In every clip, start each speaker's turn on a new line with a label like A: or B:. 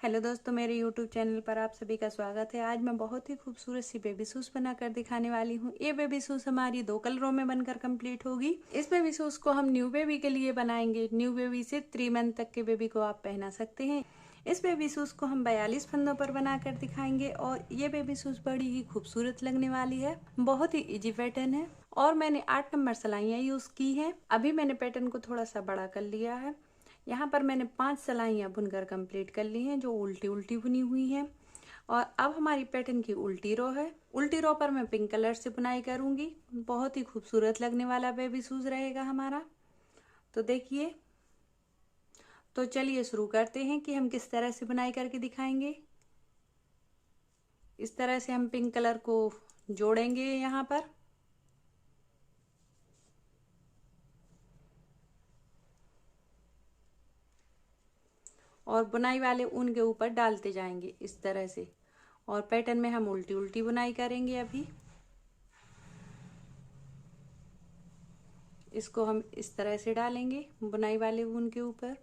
A: Hello दोस्तों, मेरे YouTube channel पर आप सभी का स्वागत है। आज मैं बहुत ही खूबसूरत सी बेबी शूज़ बनाकर दिखाने वाली हूँ। ये बेबी शूज़ हमारी 2 कलरों में बनकर कंप्लीट होगी। इस बेबी शूज़ को हम न्यू बेबी के लिए बनाएंगे। न्यू बेबी से 3 मंथ तक के बेबी को आप पहना सकते हैं। इस बेबी शूज़ को हम 42 फंदों पर बनाकर दिखाएंगे और ये बेबी शूज़ बड़ी ही खूबसूरत लगने वाली है। बहुत ही ईजी पैटर्न है और मैंने 8 नंबर सिलाइयाँ यूज़ की हैं। अभी मैंने पैटर्न को थोड़ा सा बड़ा कर लिया है। यहाँ पर मैंने 5 सिलाइयाँ बुनकर कंप्लीट कर ली हैं जो उल्टी उल्टी बुनी हुई हैं। और अब हमारी पैटर्न की उल्टी रो है। उल्टी रो पर मैं पिंक कलर से बुनाई करूँगी। बहुत ही खूबसूरत लगने वाला बेबी शूज़ रहेगा हमारा। तो देखिए, तो चलिए शुरू करते हैं कि हम किस तरह से बुनाई करके दिखाएंगे। इस तरह से हम पिंक कलर को जोड़ेंगे यहाँ पर और बुनाई वाले ऊन के ऊपर डालते जाएंगे इस तरह से। और पैटर्न में हम उल्टी उल्टी बुनाई करेंगे। अभी इसको हम इस तरह से डालेंगे बुनाई वाले ऊन के ऊपर।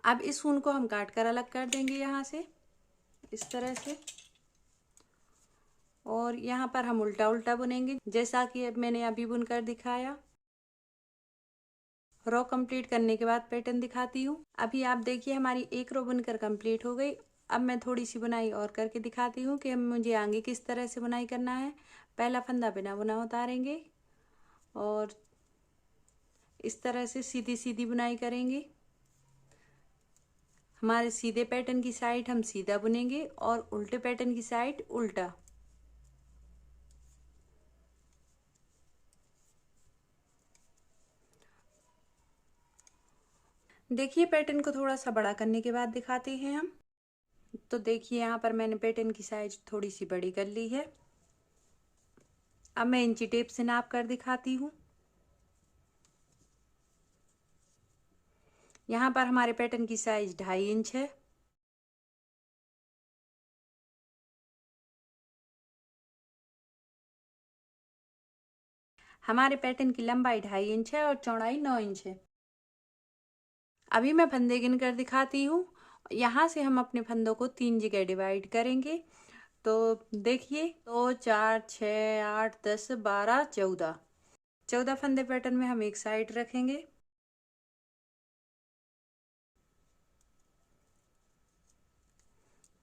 A: अब इस ऊन को हम काट कर अलग कर देंगे यहाँ से इस तरह से। और यहाँ पर हम उल्टा उल्टा बुनेंगे जैसा कि अब मैंने अभी बुनकर दिखाया। रो कंप्लीट करने के बाद पैटर्न दिखाती हूँ। अभी आप देखिए हमारी एक रो बुनकर कंप्लीट हो गई। अब मैं थोड़ी सी बुनाई और करके दिखाती हूँ कि मुझे आगे किस तरह से बुनाई करना है। पहला फंदा बिना बुना उतारेंगे और इस तरह से सीधी सीधी बुनाई करेंगे। हमारे सीधे पैटर्न की साइड हम सीधा बुनेंगे और उल्टे पैटर्न की साइड उल्टा। देखिए, पैटर्न को थोड़ा सा बड़ा करने के बाद दिखाते हैं हम। तो देखिए, यहाँ पर मैंने पैटर्न की साइज थोड़ी सी बड़ी कर ली है। अब मैं इंची टेप से नाप कर दिखाती हूँ। यहाँ पर हमारे पैटर्न की साइज 2.5 इंच है। हमारे पैटर्न की लंबाई 2.5 इंच है और चौड़ाई 9 इंच है। अभी मैं फंदे गिन कर दिखाती हूँ। यहाँ से हम अपने फंदों को 3 जगह डिवाइड करेंगे। तो देखिए, 2 4 6 8 10 12 14 फंदे पैटर्न में हम एक साइड रखेंगे।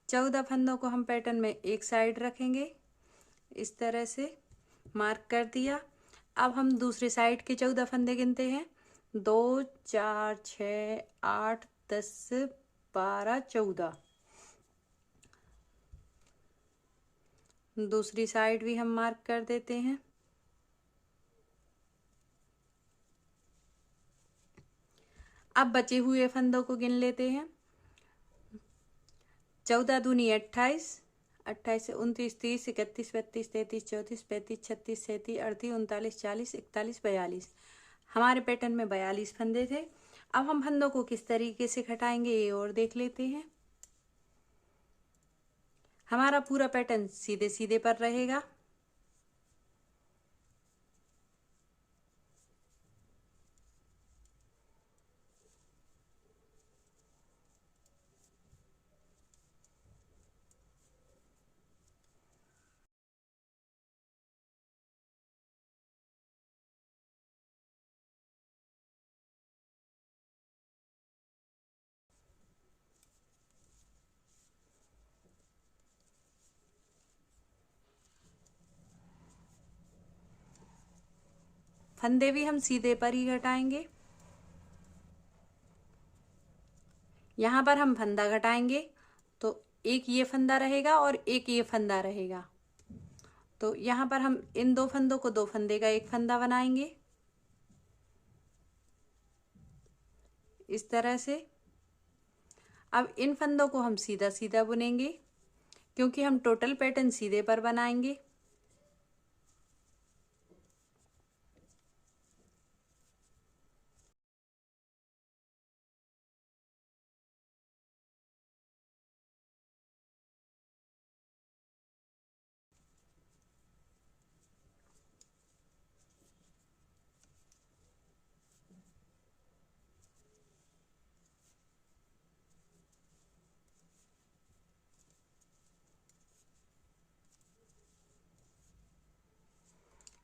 A: 14 फंदों को हम पैटर्न में एक साइड रखेंगे इस तरह से मार्क कर दिया। अब हम दूसरी साइड के 14 फंदे गिनते हैं। 2 4 6 8 10 12 14। दूसरी साइड भी हम मार्क कर देते हैं। अब बचे हुए फंदों को गिन लेते हैं। 14 दूनी 28, 28 से 29 30 31 32 33 34 35 36 37 38 39 40 41 42। हमारे पैटर्न में 42 फंदे थे। अब हम फंदों को किस तरीके से घटाएंगे ये और देख लेते हैं। हमारा पूरा पैटर्न सीधे सीधे पर रहेगा। फंदे भी हम सीधे पर ही घटाएंगे। यहाँ पर हम फंदा घटाएंगे तो एक ये फंदा रहेगा और एक ये फंदा रहेगा। तो यहाँ पर हम इन दो फंदों को दो फंदे का एक फंदा बनाएंगे इस तरह से। अब इन फंदों को हम सीधा सीधा बुनेंगे क्योंकि हम टोटल पैटर्न सीधे पर बनाएंगे।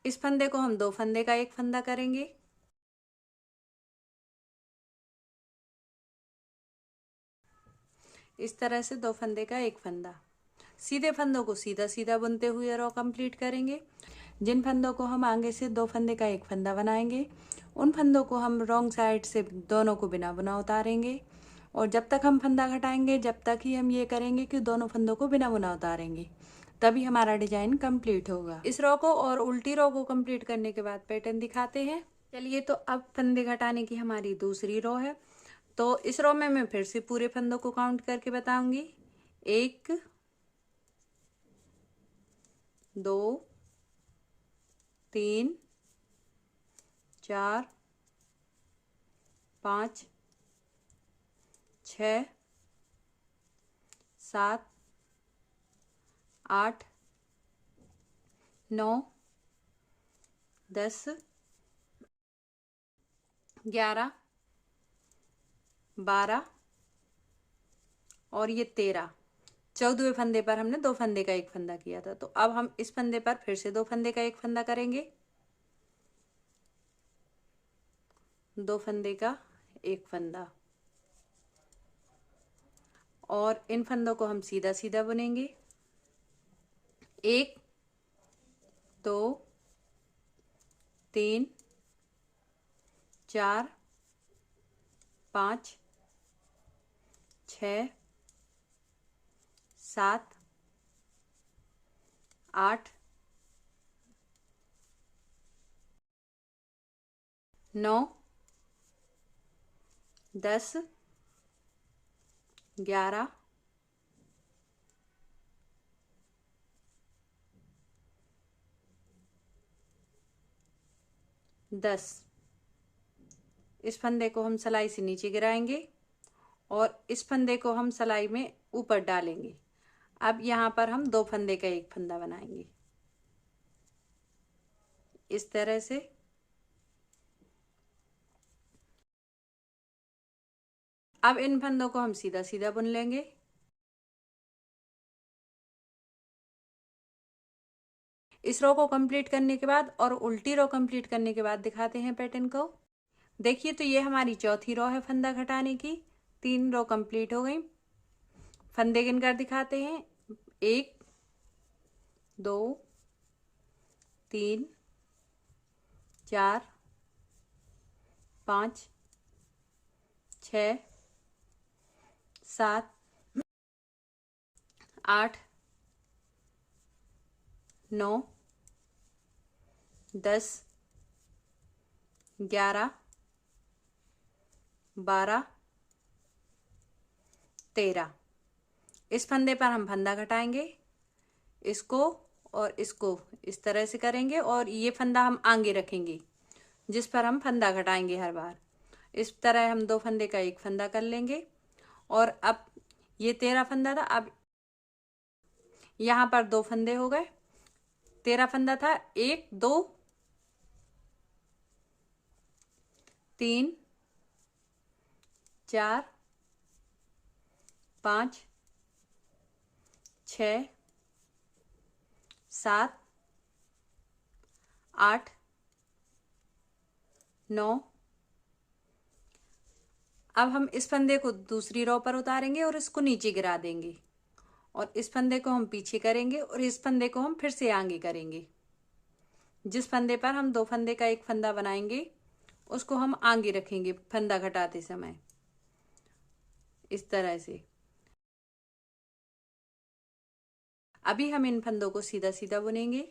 A: इस फंदे को हम दो फंदे का एक फंदा करेंगे। इस तरह से दो फंदे का एक फंदा। सीधे फंदों को सीधा सीधा बुनते हुए रो कंप्लीट करेंगे। जिन फंदों को हम आगे से दो फंदे का एक फंदा बनाएंगे उन फंदों को हम रॉन्ग साइड से दोनों को बिना बुना उतारेंगे। और जब तक हम फंदा घटाएंगे जब तक ही हम ये करेंगे कि दोनों फंदों को बिना बुना उतारेंगे, तभी हमारा डिजाइन कंप्लीट होगा। इस रो को और उल्टी रो को कंप्लीट करने के बाद पैटर्न दिखाते हैं। चलिए, तो अब फंदे घटाने की हमारी दूसरी रो है। तो इस रो में मैं फिर से पूरे फंदों को काउंट करके बताऊंगी। 1 2 3 4 5 6 7 8 9 10 11 12 और ये 13। 14वें फंदे पर हमने दो फंदे का एक फंदा किया था। तो अब हम इस फंदे पर फिर से दो फंदे का एक फंदा करेंगे। दो फंदे का एक फंदा और इन फंदों को हम सीधा सीधा बुनेंगे। 1 2 3 4 5 6 7 8 9 10 11 10। इस फंदे को हम सिलाई से नीचे गिराएंगे और इस फंदे को हम सिलाई में ऊपर डालेंगे। अब यहाँ पर हम दो फंदे का एक फंदा बनाएंगे इस तरह से। अब इन फंदों को हम सीधा सीधा बुन लेंगे। इस रो को कंप्लीट करने के बाद और उल्टी रो कंप्लीट करने के बाद दिखाते हैं पैटर्न को। देखिए, तो ये हमारी चौथी रो है फंदा घटाने की। 3 रो कंप्लीट हो गई। फंदे गिनकर दिखाते हैं। 1 2 3 4 5 6 7 8 9 10 11 12 13। इस फंदे पर हम फंदा घटाएंगे, इसको और इसको इस तरह से करेंगे और ये फंदा हम आगे रखेंगे जिस पर हम फंदा घटाएंगे हर बार। इस तरह हम दो फंदे का एक फंदा कर लेंगे। और अब ये 13 फंदा था, अब यहाँ पर दो फंदे हो गए। 13 फंदा था। 1 2 3 4 5 6 7 8 9। अब हम इस फंदे को दूसरी रो पर उतारेंगे और इसको नीचे गिरा देंगे और इस फंदे को हम पीछे करेंगे और इस फंदे को हम फिर से आगे करेंगे। जिस फंदे पर हम 2 फंदे का एक फंदा बनाएंगे उसको हम आगे रखेंगे फंदा घटाते समय, इस तरह से। अभी हम इन फंदों को सीधा सीधा बुनेंगे।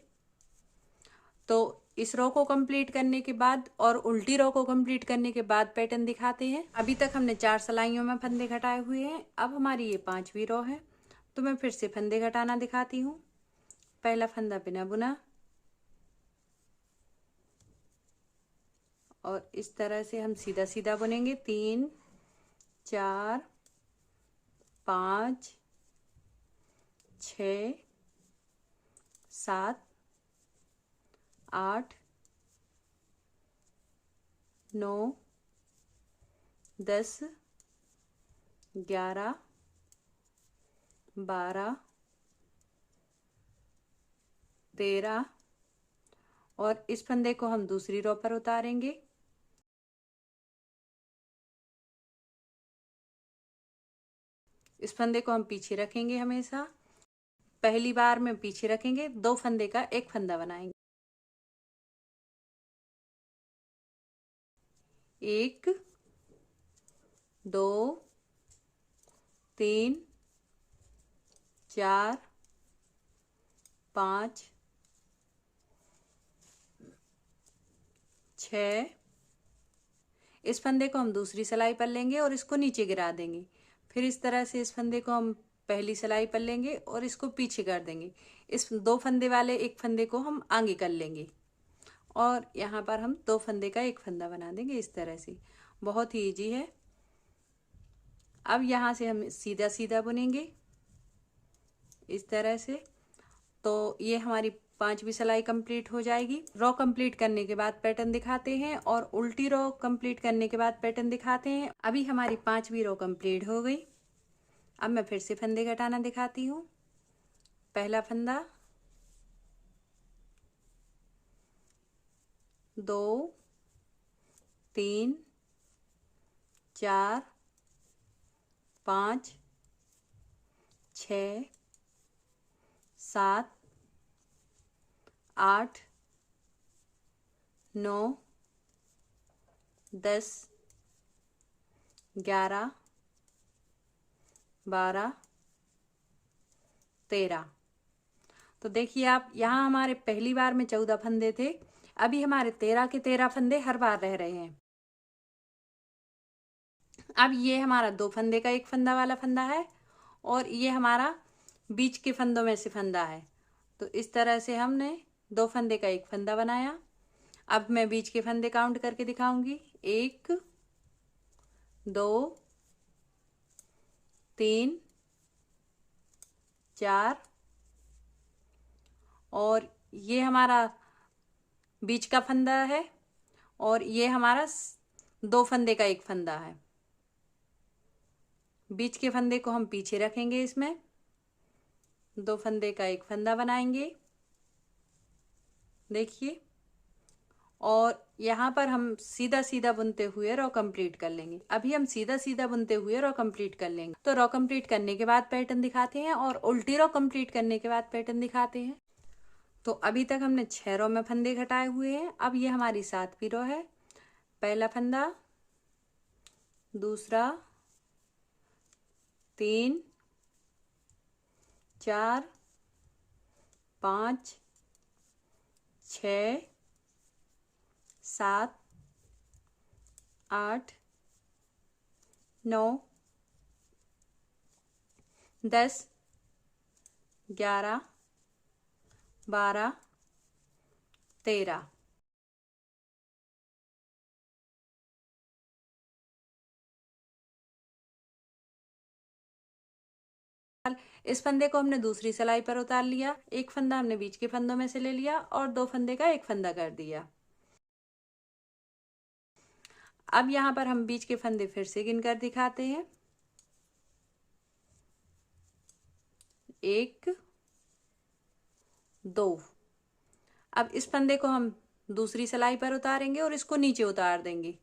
A: तो इस रो को कंप्लीट करने के बाद और उल्टी रो को कंप्लीट करने के बाद पैटर्न दिखाते हैं। अभी तक हमने 4 सिलाइयों में फंदे घटाए हुए हैं। अब हमारी ये 5वीं रो है, तो मैं फिर से फंदे घटाना दिखाती हूँ। पहला फंदा बिना बुना और इस तरह से हम सीधा सीधा बुनेंगे। 3 4 5 6 7 8 9 10 11 12 13 और इस फंदे को हम दूसरी रो पर उतारेंगे। इस फंदे को हम पीछे रखेंगे, हमेशा पहली बार में पीछे रखेंगे, 2 फंदे का एक फंदा बनाएंगे। 1 2 3 4 5 6। इस फंदे को हम दूसरी सिलाई पर लेंगे और इसको नीचे गिरा देंगे। फिर इस तरह से इस फंदे को हम पहली सिलाई पर लेंगे और इसको पीछे कर देंगे। इस 2 फंदे वाले एक फंदे को हम आगे कर लेंगे और यहाँ पर हम 2 फंदे का एक फंदा बना देंगे, इस तरह से। बहुत ही इजी है। अब यहाँ से हम सीधा सीधा बुनेंगे इस तरह से। तो ये हमारी 5वीं सिलाई कंप्लीट हो जाएगी। रो कंप्लीट करने के बाद पैटर्न दिखाते हैं और उल्टी रो कंप्लीट करने के बाद पैटर्न दिखाते हैं। अभी हमारी 5वीं रो कंप्लीट हो गई। अब मैं फिर से फंदे घटाना दिखाती हूँ। पहला फंदा, 2 3 4 5 6 7 8 9 10 11 12 13। तो देखिए आप, यहाँ हमारे पहली बार में 14 फंदे थे, अभी हमारे 13 के 13 फंदे हर बार रह रहे हैं। अब ये हमारा 2 फंदे का एक फंदा वाला फंदा है और ये हमारा बीच के फंदों में से फंदा है। तो इस तरह से हमने 2 फंदे का एक फंदा बनाया। अब मैं बीच के फंदे काउंट करके दिखाऊंगी। 1 2 3 4 और ये हमारा बीच का फंदा है और ये हमारा 2 फंदे का एक फंदा है। बीच के फंदे को हम पीछे रखेंगे, इसमें 2 फंदे का एक फंदा बनाएंगे, देखिए। और यहाँ पर हम सीधा सीधा बुनते हुए रो कंप्लीट कर लेंगे। अभी हम सीधा सीधा बुनते हुए रो कंप्लीट कर लेंगे। तो रो कंप्लीट करने के बाद पैटर्न दिखाते हैं और उल्टी रो कंप्लीट करने के बाद पैटर्न दिखाते हैं। तो अभी तक हमने 6 रो में फंदे घटाए हुए हैं। अब ये हमारी 7वीं रो है। पहला फंदा, दूसरा, 3 4 5 6 7 8 9 10 11 12 13। इस फंदे को हमने दूसरी सिलाई पर उतार लिया। एक फंदा हमने बीच के फंदों में से ले लिया और 2 फंदे का एक फंदा कर दिया। अब यहाँ पर हम बीच के फंदे फिर से गिनकर दिखाते हैं। 1 2। अब इस फंदे को हम दूसरी सिलाई पर उतारेंगे और इसको नीचे उतार देंगे।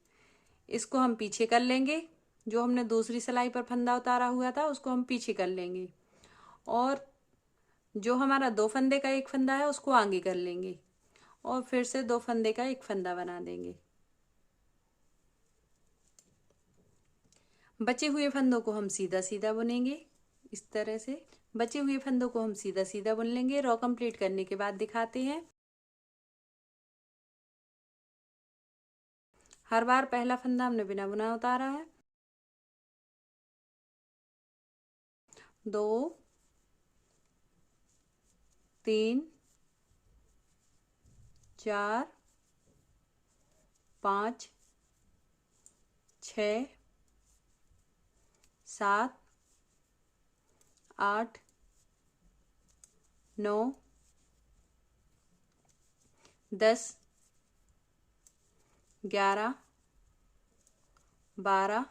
A: इसको हम पीछे कर लेंगे। जो हमने दूसरी सिलाई पर फंदा उतारा हुआ था उसको हम पीछे कर लेंगे और जो हमारा 2 फंदे का एक फंदा है उसको आगे कर लेंगे और फिर से 2 फंदे का एक फंदा बना देंगे। बचे हुए फंदों को हम सीधा सीधा बुनेंगे। इस तरह से बचे हुए फंदों को हम सीधा सीधा बुन लेंगे। रो कंप्लीट करने के बाद दिखाते हैं। हर बार पहला फंदा हमने बिना बुना उतारा है। 2 3 4 5 6 7 8 9 10 11 12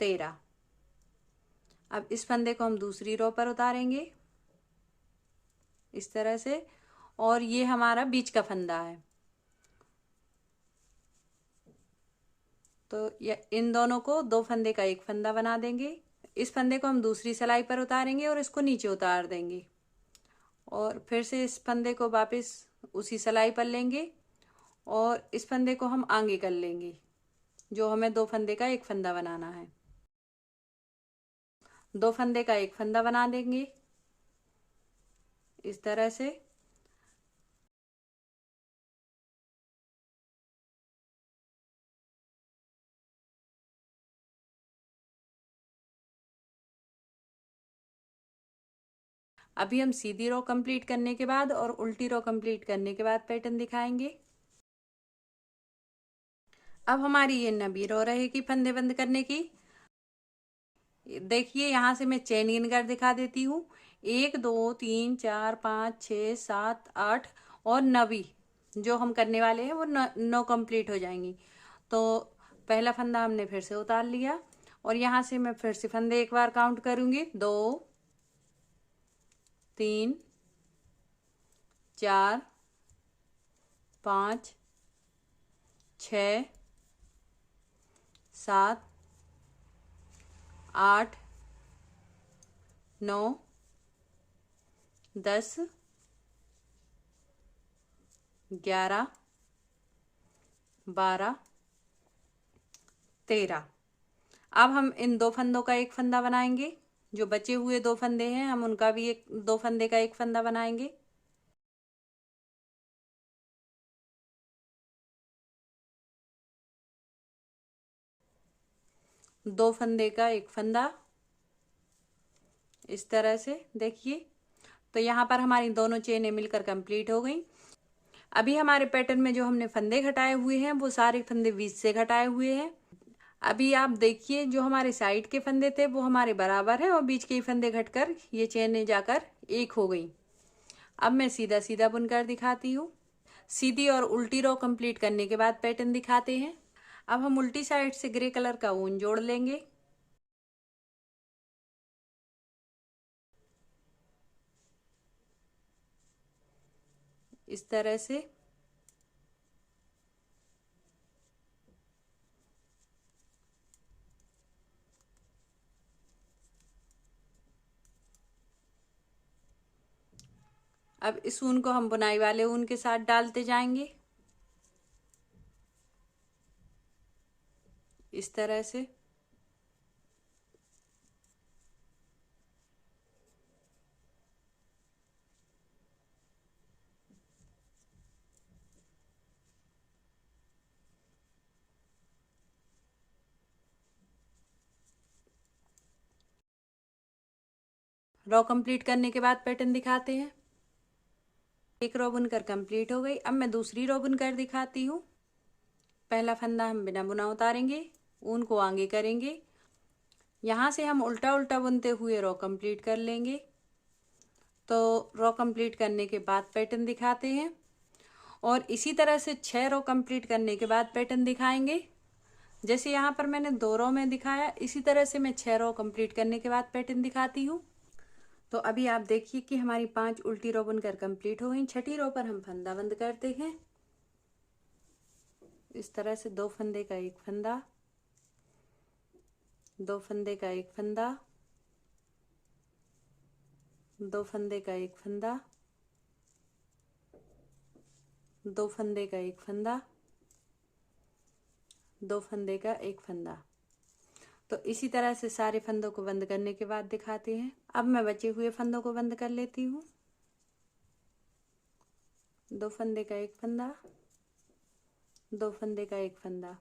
A: 13। अब इस फंदे को हम दूसरी रो पर उतारेंगे इस तरह से, और ये हमारा बीच का फंदा है। तो इन दोनों को 2 फंदे का एक फंदा बना देंगे। इस फंदे को हम दूसरी सिलाई पर उतारेंगे और इसको नीचे उतार देंगे, और फिर से इस फंदे को वापस उसी सिलाई पर लेंगे और इस फंदे को हम आगे कर लेंगे, जो हमें 2 फंदे का एक फंदा बनाना है। 2 फंदे का एक फंदा बना देंगे इस तरह से। अभी हम सीधी रो कंप्लीट करने के बाद और उल्टी रो कंप्लीट करने के बाद पैटर्न दिखाएंगे। अब हमारी ये नबी रो रहेगी फंदे बंद करने की। देखिए यहाँ से मैं चेन गिन कर दिखा देती हूँ। 1 2 3 4 5 6 7 8 और नबी जो हम करने वाले हैं वो 9 कंप्लीट हो जाएंगी। तो पहला फंदा हमने फिर से उतार लिया और यहाँ से मैं फिर से फंदे एक बार काउंट करूंगी। 2 3 4 5 6 7 8 9 10 11 12 13। अब हम इन 2 फंदों का एक फंदा बनाएंगे। जो बचे हुए 2 फंदे हैं हम उनका भी 2 फंदे का एक फंदा बनाएंगे। दो फंदे का एक फंदा इस तरह से देखिए। तो यहाँ पर हमारी दोनों चेनें मिलकर कंप्लीट हो गई। अभी हमारे पैटर्न में जो हमने फंदे घटाए हुए हैं वो सारे फंदे बीच से घटाए हुए हैं। अभी आप देखिए जो हमारे साइड के फंदे थे वो हमारे बराबर हैं और बीच के फंदे घटकर ये चेनें जाकर एक हो गई। अब मैं सीधा सीधा बुनकर दिखाती हूँ। सीधी और उल्टी रो कंप्लीट करने के बाद पैटर्न दिखाते हैं। अब हम उल्टी साइड से ग्रे कलर का ऊन जोड़ लेंगे इस तरह से। अब इस ऊन को हम बुनाई वाले ऊन के साथ डालते जाएंगे इस तरह से। रो कंप्लीट करने के बाद पैटर्न दिखाते हैं। एक रो बुनकर कंप्लीट हो गई। अब मैं दूसरी रो बुनकर दिखाती हूँ। पहला फंदा हम बिना बुना उतारेंगे, ऊन को आगे करेंगे, यहाँ से हम उल्टा उल्टा बुनते हुए रो कंप्लीट कर लेंगे। तो रो कंप्लीट करने के बाद पैटर्न दिखाते हैं और इसी तरह से 6 रो कंप्लीट करने के बाद पैटर्न दिखाएंगे। जैसे यहाँ पर मैंने 2 रो में दिखाया, इसी तरह से मैं 6 रो कंप्लीट करने के बाद पैटर्न दिखाती हूँ। तो अभी आप देखिए कि हमारी 5 उल्टी रो बनकर कंप्लीट हो गई। छठी रो पर हम फंदा बंद करते हैं इस तरह से। 2 फंदे का एक फंदा, 2 फंदे का एक फंदा, 2 फंदे का एक फंदा, 2 फंदे का एक फंदा, 2 फंदे का एक फंदा। तो इसी तरह से सारे फंदों को बंद करने के बाद दिखाते हैं। अब मैं बचे हुए फंदों को बंद कर लेती हूँ। 2 फंदे का एक फंदा, 2 फंदे का एक फंदा।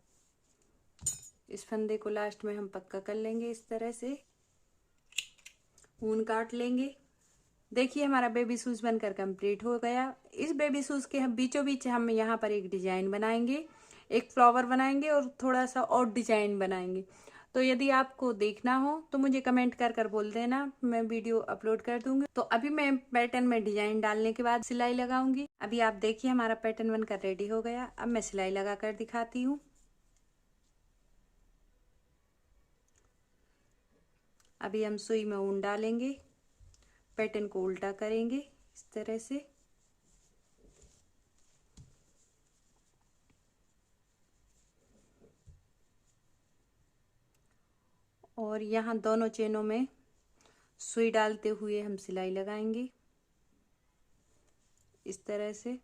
A: इस फंदे को लास्ट में हम पक्का कर लेंगे। इस तरह से ऊन काट लेंगे। देखिए हमारा बेबी शूज बनकर कंप्लीट हो गया। इस बेबी शूज के हम बीचों बीच हम यहाँ पर एक डिजाइन बनाएंगे, एक फ्लावर बनाएंगे और थोड़ा सा और डिजाइन बनाएंगे। तो यदि आपको देखना हो तो मुझे कमेंट कर बोल देना, मैं वीडियो अपलोड कर दूंगी। तो अभी मैं पैटर्न में डिजाइन डालने के बाद सिलाई लगाऊंगी। अभी आप देखिए हमारा पैटर्न बनकर रेडी हो गया। अब मैं सिलाई लगा कर दिखाती हूँ। अभी हम सुई में ऊन डालेंगे, पैटर्न को उल्टा करेंगे इस तरह से। और यहाँ दोनों चेनों में सुई डालते हुए हम सिलाई लगाएंगे इस तरह से।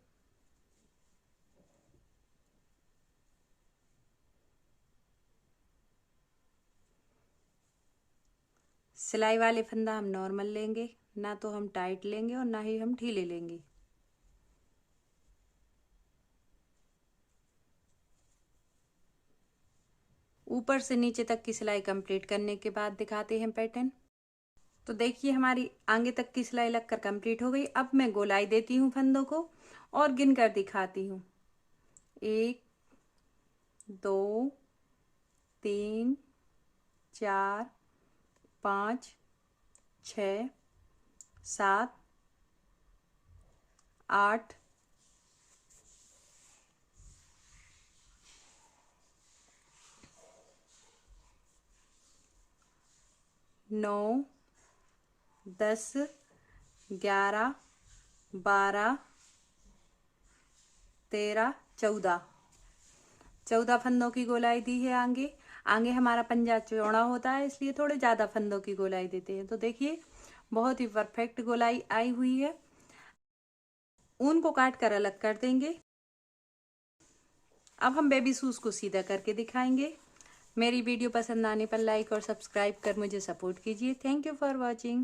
A: सिलाई वाले फंदा हम नॉर्मल लेंगे, ना तो हम टाइट लेंगे और ना ही हम ढीले लेंगे। ऊपर से नीचे तक की सिलाई कंप्लीट करने के बाद दिखाते हैं पैटर्न। तो देखिए हमारी आगे तक की सिलाई लगकर कंप्लीट हो गई। अब मैं गोलाई देती हूँ फंदों को और गिन कर दिखाती हूँ। 1 2 3 4 5 6 7 8 9 10 11 12 13 14 फंदों की गोलाई दी है। आगे हमारा पंजा चौड़ा होता है, इसलिए थोड़े ज्यादा फंदों की गोलाई देते हैं। तो देखिए बहुत ही परफेक्ट गोलाई आई हुई है। ऊन को काट कर अलग कर देंगे। अब हम बेबी शूज को सीधा करके दिखाएंगे। मेरी वीडियो पसंद आने पर लाइक और सब्सक्राइब कर मुझे सपोर्ट कीजिए। Thank you for watching.